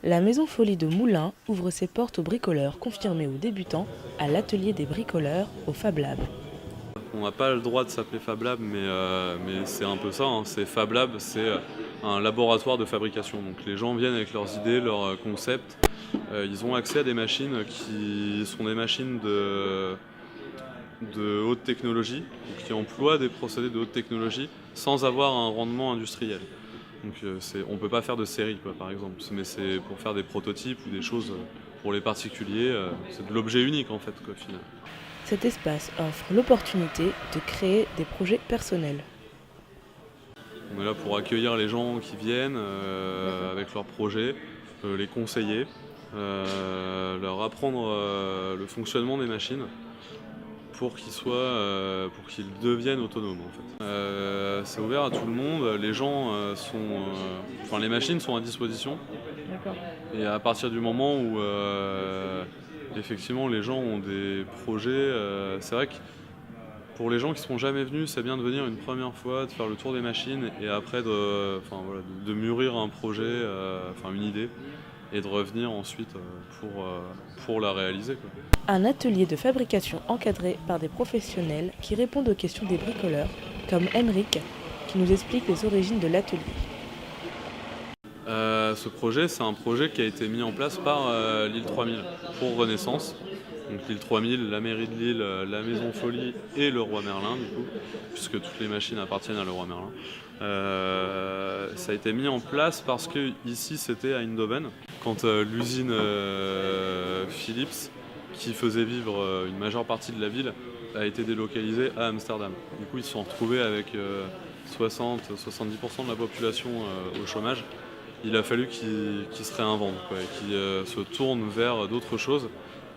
La Maison Folie de Moulins ouvre ses portes aux bricoleurs confirmés ou débutants à l'atelier des bricoleurs au Fab Lab. On n'a pas le droit de s'appeler Fab Lab, mais c'est un peu ça, hein. C'est Fab Lab, c'est un laboratoire de fabrication. Donc les gens viennent avec leurs idées, leurs concepts. Ils ont accès à des machines qui sont des machines de haute technologie, donc qui emploient des procédés de haute technologie sans avoir un rendement industriel. Donc on ne peut pas faire de série, quoi, par exemple, mais c'est pour faire des prototypes ou des choses pour les particuliers. C'est de l'objet unique en fait, quoi, finalement. Cet espace offre l'opportunité de créer des projets personnels. On est là pour accueillir les gens qui viennent avec leurs projets, les conseiller, leur apprendre le fonctionnement des machines pour qu'ils deviennent autonomes en fait. C'est ouvert à tout le monde, les gens les machines sont à disposition. D'accord. Et à partir du moment où effectivement les gens ont des projets, c'est vrai que pour les gens qui ne sont jamais venus, c'est bien de venir une première fois, de faire le tour des machines et après de mûrir un projet, une idée, et de revenir ensuite pour la réaliser, quoi. Un atelier de fabrication encadré par des professionnels qui répondent aux questions des bricoleurs, comme Emeric, qui nous explique les origines de l'atelier. Ce projet, c'est un projet qui a été mis en place par l'île 3000 pour Renaissance. Donc l'île 3000, la mairie de Lille, la Maison Folie et le Roi Merlin, du coup, puisque toutes les machines appartiennent à le Roi Merlin. Ça a été mis en place parce que ici c'était à Eindhoven, quand l'usine Philips, qui faisait vivre une majeure partie de la ville, a été délocalisée à Amsterdam. Du coup, ils se sont retrouvés avec 60-70% de la population au chômage. Il a fallu qu'ils se réinventent, quoi, et qu'ils se tournent vers d'autres choses,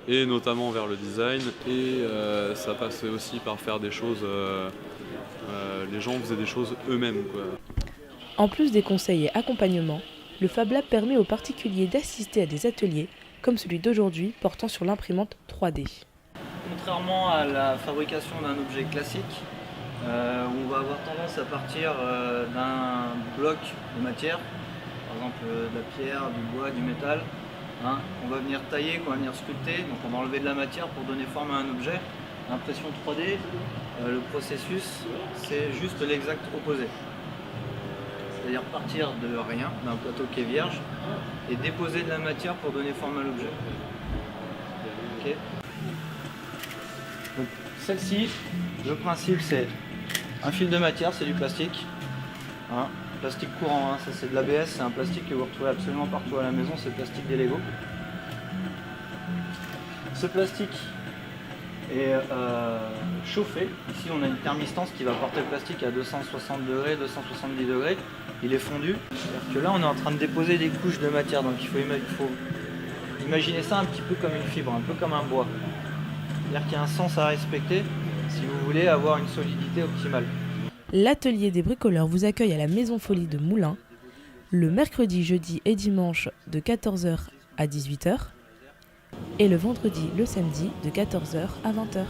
et notamment vers le design. Et ça passait aussi par faire des choses. Les gens faisaient des choses eux-mêmes, quoi. En plus des conseils et accompagnements, le Fab Lab permet aux particuliers d'assister à des ateliers comme celui d'aujourd'hui portant sur l'imprimante 3D. Contrairement à la fabrication d'un objet classique, où on va avoir tendance à partir d'un bloc de matière, par exemple de la pierre, du bois, du métal, hein, on va venir tailler, on va venir sculpter, donc on va enlever de la matière pour donner forme à un objet. L'impression 3D, le processus, c'est juste l'exact opposé. C'est-à-dire partir de rien, d'un plateau qui est vierge, et déposer de la matière pour donner forme à l'objet. Okay. Donc celle-ci, le principe c'est un fil de matière, c'est du plastique. Hein, plastique courant, hein, ça c'est de l'ABS, c'est un plastique que vous retrouvez absolument partout à la maison, c'est le plastique des Lego. Ce plastique est chauffé. Ici on a une thermistance qui va porter le plastique à 260 degrés, 270 degrés. Il est fondu. C'est-à-dire que là on est en train de déposer des couches de matière, donc il faut imaginer ça un petit peu comme une fibre, un peu comme un bois. C'est-à-dire qu'il y a un sens à respecter si vous voulez avoir une solidité optimale. L'atelier des bricoleurs vous accueille à la Maison Folie de Moulins le mercredi, jeudi et dimanche de 14h à 18h et le vendredi, le samedi de 14h à 20h.